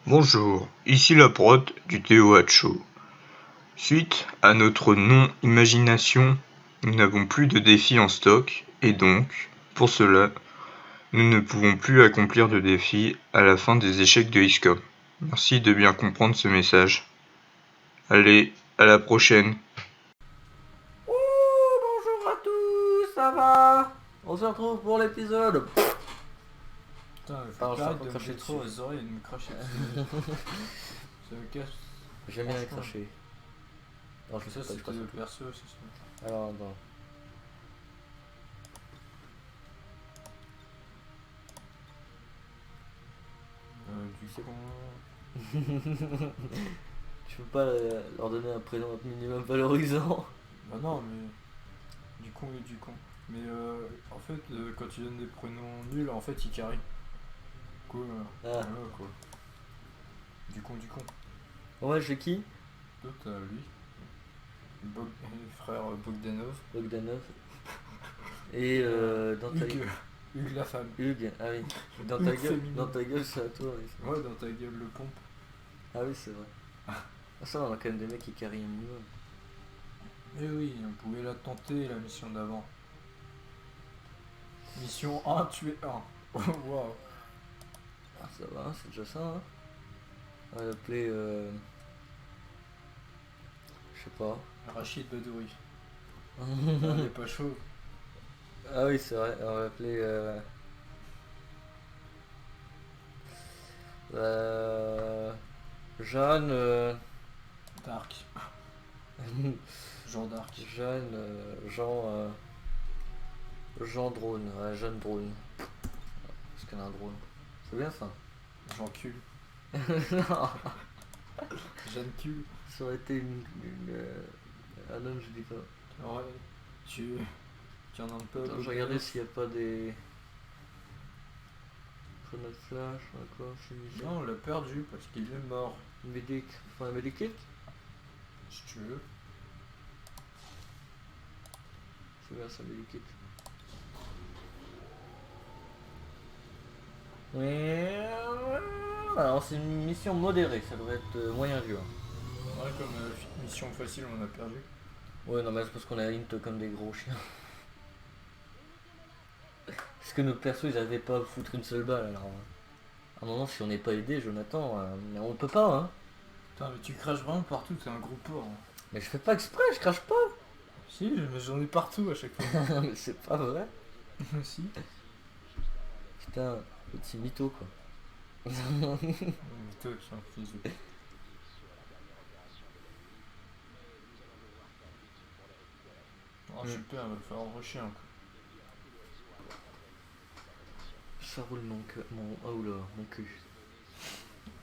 Bonjour, ici la prod du TOH Show. Suite à notre non-imagination, nous n'avons plus de défis en stock et donc, pour cela, nous ne pouvons plus accomplir de défis à la fin des échecs de XCOM. Merci de bien comprendre ce message. Allez, à la prochaine. Oh, bonjour à tous, ça va? On se retrouve pour l'épisode. Putain, il faut Pardon, que je t'arrêtes suis en de train me de cracher cracher trop les oreilles et de me cracher dessus. Ça me casse. J'aime bien Franchement. cracher. Non, je sais Ça, pas, je c'était passe le au perso, c'est ça. Alors, attends. Du C'est con. Tu peux pas leur donner un prénom minimum valorisant? Bah non, mais. Du con et du con. Mais en fait, quand tu donnes des prénoms nuls, en fait, ils carrient. Quoi Ah. Voilà quoi. Du con, du con. Bon, moi, j'ai qui? Toi, t'as lui. Frère Bogdanov. Bogdanov. Et dans ta Hugues. Hugues la femme. Hugues, ah oui. Dans Hugues ta gueule, féminin. dans ta gueule, c'est à toi. Oui. Ouais, dans ta gueule, le pompe. Ah oui, c'est vrai. Ah, ça, on a quand même des mecs qui carrient un minimum. Eh oui, on pouvait la tenter, la mission d'avant. Mission 1, tuer 1. Waouh. Ah, ça va, c'est déjà ça, hein. On va l'appeler, je sais pas. Rachid Badouri. Il est pas chaud. Ah oui, c'est vrai, on va l'appeler, Jeanne, Dark. Jean d'Arc. Jeanne, Jean Drone, ouais, Jeanne Drone. Parce qu'elle a un drone. C'est bien ça. Jean Cul. Non, Jeanne Cul. ça aurait été un homme, je dis pas. Ouais, tu en as pas. Attends, je regardais s'il n'y a pas des... Chrono Flash, quoi, c'est Non, on l'a perdu parce qu'il est mort. Medic, enfin un medikit. Si tu veux. C'est bien ça, medikit. Ouais, alors c'est une mission modérée, ça devrait être moyen vieux. Ouais, comme mission facile, on a perdu. Ouais, non, mais c'est parce qu'on a int comme des gros chiens. Parce que nos persos ils avaient pas à foutre une seule balle, alors. À un moment, si on n'est pas aidé, Jonathan, on peut pas, hein. Putain, mais tu craches vraiment partout, t'es un gros porc. Hein. Mais je fais pas exprès, je crache pas. Si, mais j'en ai partout à chaque fois. Mais c'est pas vrai. Si. Putain, petit mytho quoi. Mais toi, tu es un fils de... Oh, super, il va falloir rusher un coup. Ça roule oh là, mon cul.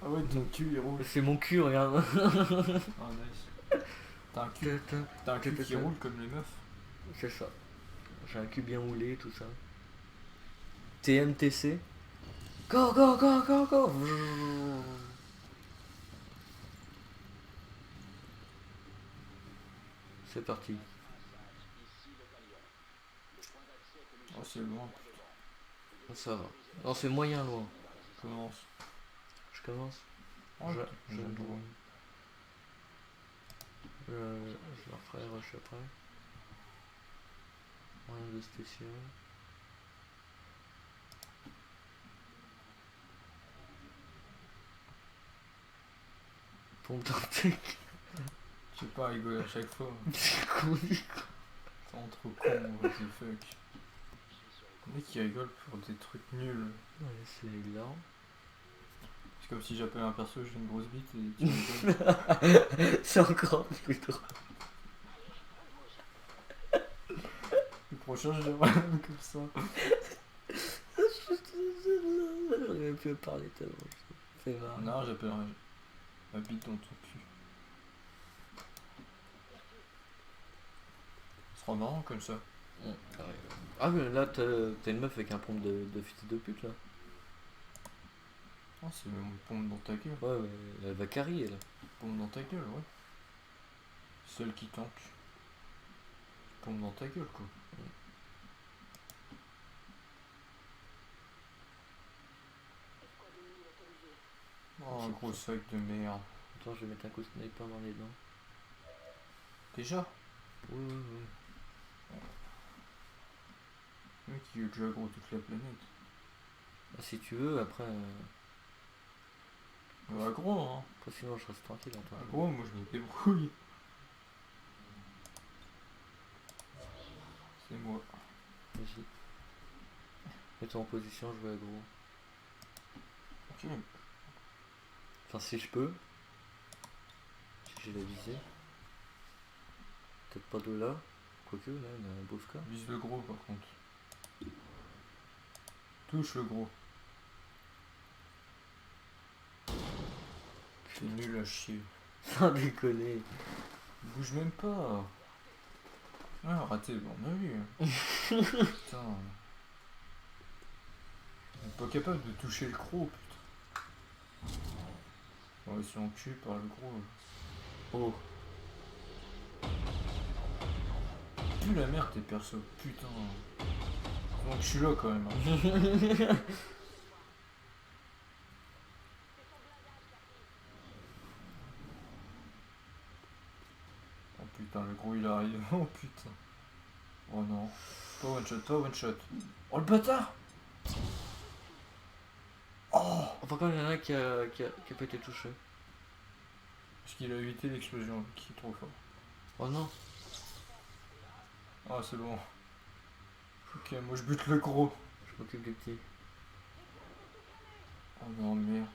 Ah ouais, ton cul il roule. C'est mon cul, regarde. Ah nice. T'as un cul qui roule comme les meufs. C'est ça. J'ai un cul bien moulé, tout ça. TMTC. Go, go, go, go, go. C'est parti. Oh, c'est loin. Ça va. Non, c'est moyen loin. Commence. Je commence. Oh, Je le le drone. Je leur ferai rush après. Rien de spécial. Pompe d'antique. Je sais pas rigoler à chaque fois. C'est con. T'es trop con, what the fuck. Le mec qui rigole pour des trucs nuls. Ouais, c'est hilarant. C'est comme si j'appelle un perso, j'ai une grosse bite et tu rigoles. C'est encore plus drôle. Le prochain, je dirais comme ça. J'aurais même pu parler tellement. C'est marrant. Non, j'appellerai ma bite dans ton cul. Ce sera marrant comme ça. Ah, mais là, t'as une meuf avec un pompe de fils de pute là. Oh, c'est mon pompe dans ta gueule. Ouais, mais elle va carry elle. Pompe dans ta gueule, ouais. Celle qui tank. Pompe dans ta gueule, quoi. Oh, un gros sac de merde. Attends, je vais mettre un coup de sniper dans les dents. Déjà? Oui, oui, oui. Le mec il veut déjà gros toute la planète. Bah, si tu veux, après, Bah gros hein. après sinon je reste tranquille en toi. Bah, gros moi je me débrouille. C'est moi. Vas-y. Mets-toi en position, je vais à gros. Ok. Enfin, si je peux. Si j'ai la visée. Peut-être pas de là. Quoique, là, il y a un beau score. Vise le gros par contre. Touche le gros. C'est nul à chier. Sans déconner. Il bouge même pas. Ah raté, bon on a vu. Putain. Il est pas capable de toucher le gros, putain. On va se faire enculer par le gros. Oh. Pue la merde tes persos, putain. Donc je suis là quand même. Hein. Oh putain, le gros il arrive. Oh putain. Oh non. Pas one shot, pas one shot. Oh le bâtard. Oh. Enfin, quand il y en a un qui a pas été touché. Parce qu'il a évité l'explosion, qui est trop fort. Oh non. Ah c'est bon. Ok, moi je bute le gros. Je m'occupe du petit. Oh non merde.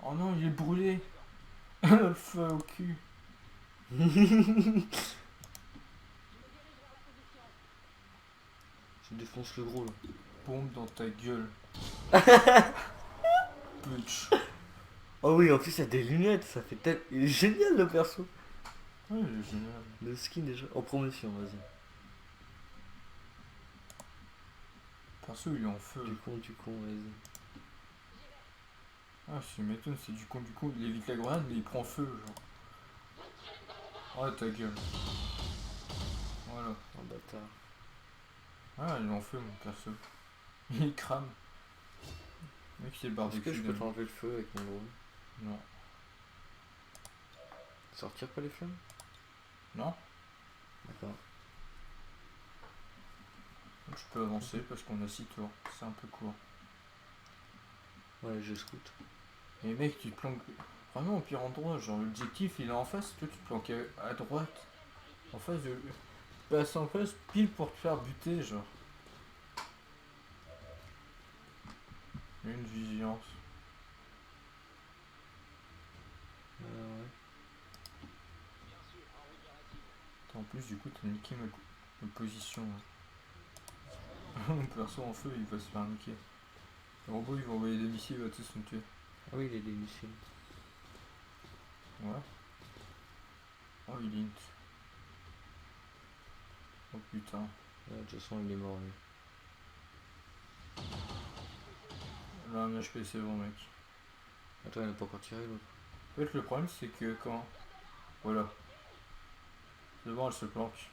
Oh non, il est brûlé. Le feu au cul. Je défonce le gros là. Bombe dans ta gueule. Putsch. Oh oui, en plus, il y a des lunettes. Ça fait tel. Il est génial le perso. Ouais, il est génial. Le skin déjà. En promotion, vas-y. Perso, il est en feu. Du con, vas-y. Ah, je m'étonne, c'est du con. Il évite la grenade, mais il prend feu, genre. Oh, ta gueule. Voilà. Un bâtard. Ah, il est en feu, mon perso. Il crame. Le mec, c'est le Est-ce barbecue. que je peux de- t'enlever le feu avec mon drone? Non. Sortir pas les flammes? Non. D'accord. Donc, je peux avancer parce qu'on a 6 tours. C'est un peu court. Ouais, je scout. Et mec, tu te planques vraiment au pire endroit. Genre, l'objectif, il est en face. Toi, tu te planques à droite. En face de. Passe en face, pile pour te faire buter, genre. Une vigilance. Ouais. Attends, en plus, du coup, t'as niqué ma position. Là. Mon perso en feu, il va se faire niquer. Le robot, il va envoyer des missiles, il va tous nous tuer. Ah oui, il est des missiles. Ouais. Oh, il int. Oh putain. Ouais, de toute façon, il est mort lui. Là, un HP, c'est bon, mec. Attends, il n'a pas encore tiré l'autre. En fait, le problème, c'est que quand. Voilà. Devant, elle se planque.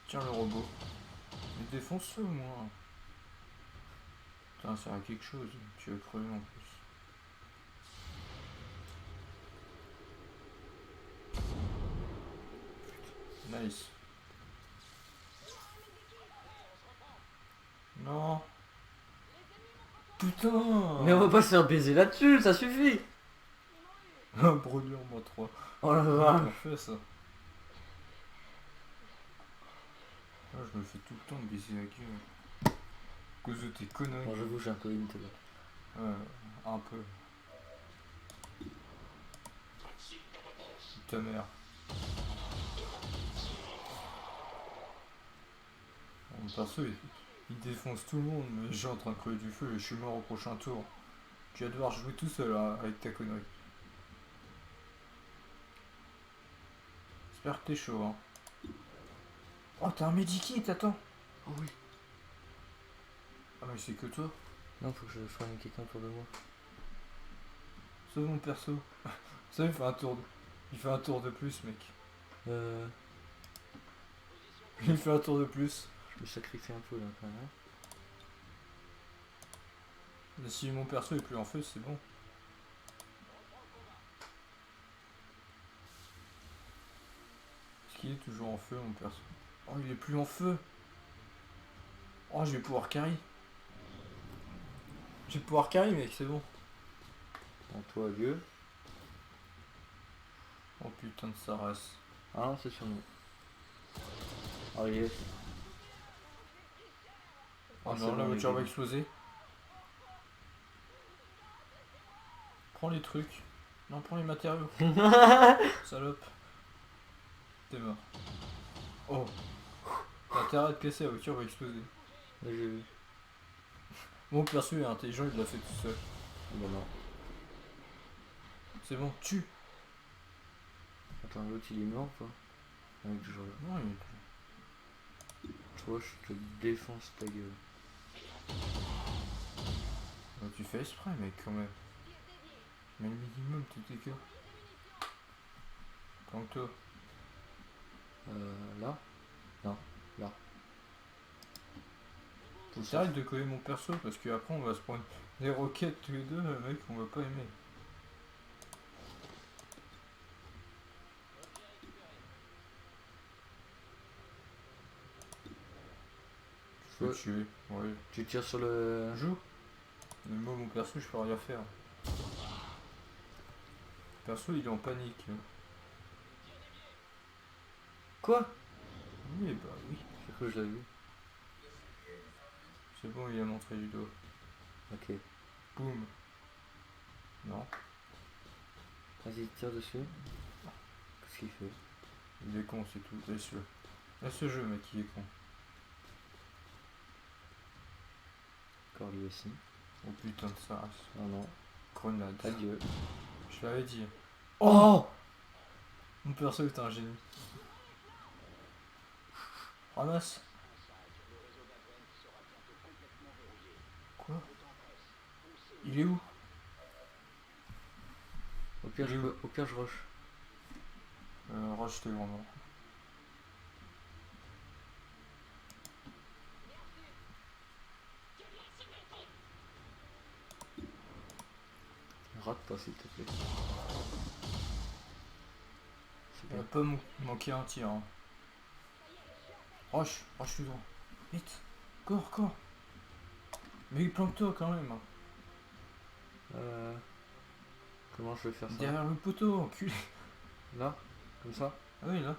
Tiens le robot. Mais défonce-le au moins. Putain, ça sert à quelque chose. Tu vas crever en plus. Nice. Non. Putain. Mais on va pas se faire baiser là-dessus, ça suffit! Un brûlure moins 3. Oh la On vache! fait ça. Ah, je me fais tout le temps baiser la gueule. À cause de tes conneries. Bon, j'avoue, j'ai un peu limité là. Un peu. Ta mère. Mon perso, il défonce tout le monde, mais j'ai en train de crever du feu et je suis mort au prochain tour. Tu vas devoir jouer tout seul hein, avec ta connerie. J'espère que t'es chaud, hein. Oh, t'as un medikit, attends. Oh oui! Ah, mais c'est que toi. Non, faut que je soigne quelqu'un autour de moi. Sauve mon perso. Ça, il fait un tour de... Il fait un tour de plus, mec. Il fait un tour de plus. Je me sacrifie un peu là quand même. Mais si mon perso est plus en feu, c'est bon. Est-ce qu'il est toujours en feu, mon perso? Oh, il est plus en feu. Oh, je vais pouvoir carry. Je vais pouvoir carry, mec, c'est bon. En toi, vieux. Oh putain de sa race. Ah non, c'est sur nous. Oh, yes. Oh c'est non, bon, la les voiture va gars. exploser. Prends les trucs. Non, prends les matériaux. Salope. T'es mort. Oh. T'as intérêt à te casser, la voiture va exploser. Là, j'ai vu. Mon perso est intelligent, il l'a fait tout seul. Bah non. C'est bon, tue. Attends, l'autre il est mort ou pas? Avec du genre. Non, il... Toi, je te défonce ta gueule. Bah, tu fais exprès, mec, quand même. Mais le minimum, t'es que. Planque-toi. Là? Non, là. Faut que t'arrêtes de coller mon perso parce qu'après on va se prendre des roquettes tous les deux, mec, on va pas aimer. Tu peux Ouais. tuer, ouais. Tu tires sur le. Joue. Mais moi, mon perso, je peux rien faire. Perso, il est en panique. Quoi? Oui, bah oui. J'ai cru que je l'avais vu. C'est bon, il a montré du doigt. Ok. Boum. Non, Vas-y, tire dessus. Qu'est-ce qu'il fait? il est con, c'est tout. Laisse-le. Laisse ce jeu, mec, il est con. Encore lui aussi. Oh putain de sa race. Non, non. Grenade. Adieu. Je l'avais dit. Oh! Mon perso est un génie. Ramasse. Quoi? Il est où? Au pire, au pire, je rush. Rush tes vraiment. Rate pas, s'il te plaît. C'est Il bien. va pas manquer un tir. Hein. Rush tout droit. Vite. Cours. Mais planque-toi quand même. Hein. Comment je vais faire ça? Derrière le poteau, enculé. Là? Comme ça? Ah oui, là.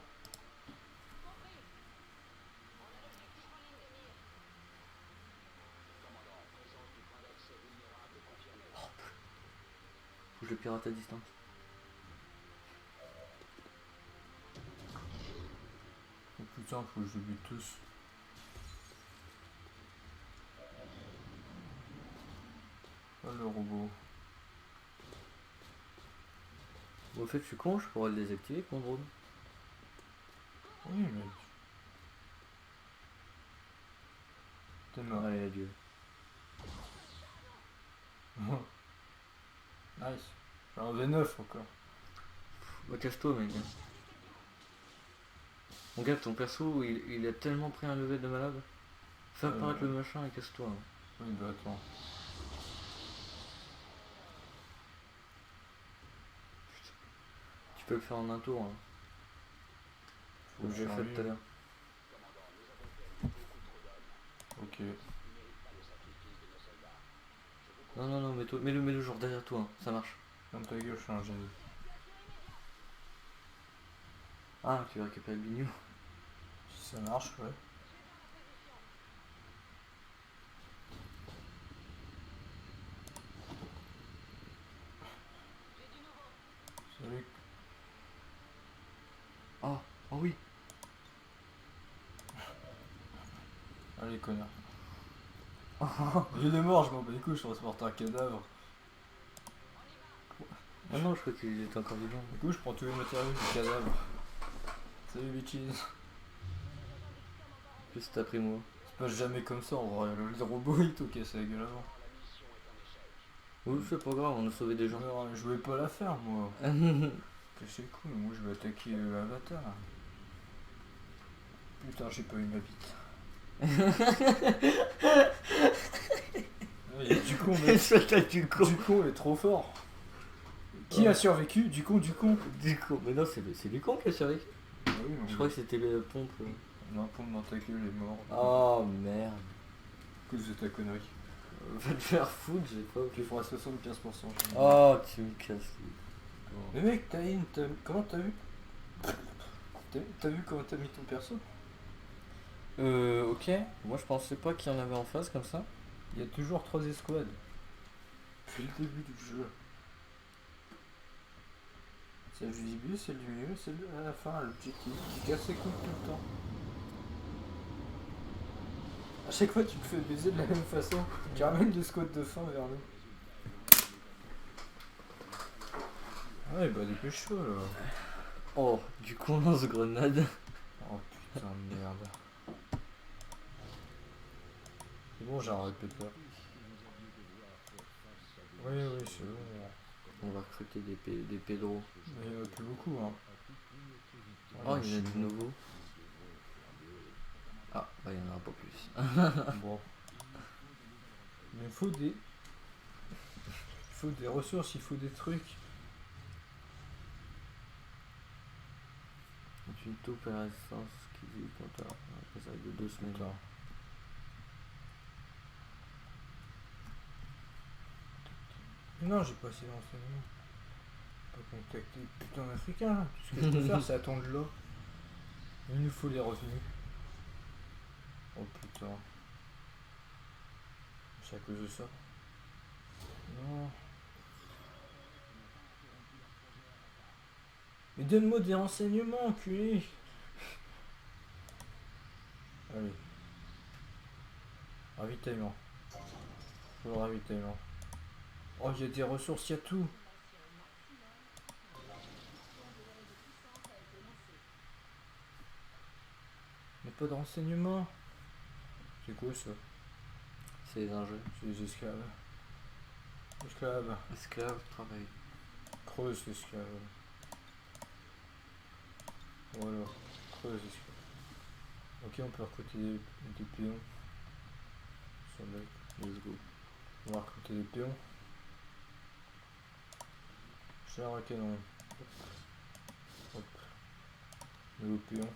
Faut que je le pirate à distance. Oh putain, faut que je les bute tous. Oh le robot. Bon, au fait, je suis con, je pourrais le désactiver avec mon drone. Oui, mec. T'es mort. Allez, adieu. Nice. J'ai un V9 encore. Bah, casse-toi, mec. Mon gars, ton perso, il a tellement pris un level de malade. Fais apparaître le machin et casse-toi. Hein. Oui, bah attends. Tu peux le faire en un tour. Hein. Faut que J'ai je fait tout à l'heure. Ok. Non, mets-le genre derrière toi, hein. Ça marche. Dans ta gueule, je suis un génie. Ah, tu vas récupérer le bignou. Si ça marche, ouais. Salut. Oh oui. Allez, connard. Il est mort, je m'en bats les couilles, je transporte un cadavre. Ah non, je crois qu'il était encore vivant. Du coup, je prends tous les matériaux du cadavre. Salut, bitches. Plus t'as pris moi. Ça se passe jamais comme ça, en vrai. Le robot, il t'a cassé la gueule avant. Oui, c'est pas grave, on a sauvé des gens. Non, je voulais pas la faire, moi. C'est cool, moi je vais attaquer l'avatar. Putain, j'ai pas eu ma bite. Il y a du con, Et mec. ça t'a du con. Du con est trop fort. Qui a survécu? Du con. Du con. Mais non, c'est du con qui a survécu. Ah oui, Je crois que c'était le pompe. Non, pompe dans ta gueule est mort. Oh merde. À cause de ta connerie. Va te faire foutre, j'ai pas. Tu feras 75%. Oh, tu me casses. Mais mec, comment t'as vu? T'as vu comment t'as mis ton perso? Ok. Moi je pensais pas qu'il y en avait en face comme ça. Il y a toujours 3 escouades. Depuis le début du jeu. Celle du début, celle du milieu, celle à la fin, l'objectif. Tu casses les couilles tout le temps. A chaque fois tu me fais baiser de la même façon. Tu ramènes le squad de fin vers nous. Ouais bah dépêche-toi là. Oh, du coup on lance grenade. Oh putain de merde. C'est bon, j'ai un répéteur. Oui, c'est bon. On va recruter des pédros. Mais il n'y en a plus beaucoup, hein. Oh, il y en a de nouveau. Ah, bah il y en aura pas plus. Bon. Mais il faut des... Il faut des ressources, il faut des trucs. Une taupe à résistance qui dit quand ça va de 2 semaines. Attends. Non, j'ai pas assez d'enseignement. Pas contacter les putains d'Africains là. Tout ce que je peux faire, c'est attendre là. Il nous faut les revenus. Oh putain. C'est à cause de ça. Non. Mais donne-moi des renseignements, enculé. Allez. Ravitaillement. Pour le ravitaillement. Oh, il y a des ressources, il y a tout. Mais pas de renseignements. C'est quoi ça? C'est les enjeux. C'est des esclaves. Esclaves. Esclave, travail. Creuse esclaves. Voilà. Creuse esclaves. Ok, on peut recruter des pions. Ça va être- Let's go. On va recruter des pions. Char à canon. Hop. Hop. Nouveau pion.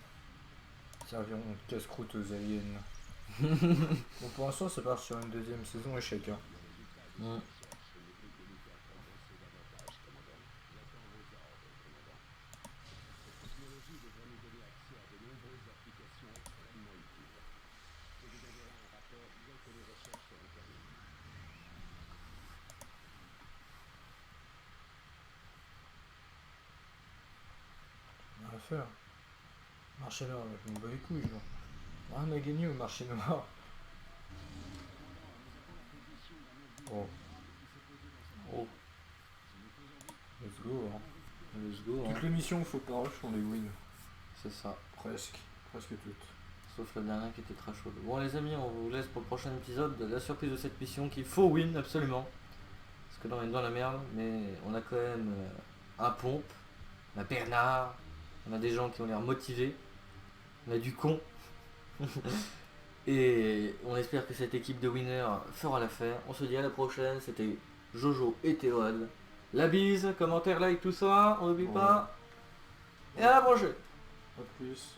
Serviront de casse-croûte aux aliens. Bon, pour l'instant, ça part sur une deuxième saison et chacun. Mm. Rien à faire. Marché noir, je m'en bats les couilles, genre. Rien à gagner au marché noir. Oh, Oh, let's go, hein. let's go. Hein. Toutes les missions faut pas rush, on les win. C'est ça. Presque. Presque toutes. Sauf la dernière qui était très chaude. Bon les amis, on vous laisse pour le prochain épisode de la surprise de cette mission qu'il faut win absolument. Parce que là on est dans la merde, mais on a quand même un pompe, on a Bernard, on a des gens qui ont l'air motivés, on a du con. Et on espère que cette équipe de winners fera l'affaire. On se dit à la prochaine, c'était Jojo et Théod. La bise, commentaire, like, tout ça, on n'oublie pas. Et à la prochaine. Pas plus.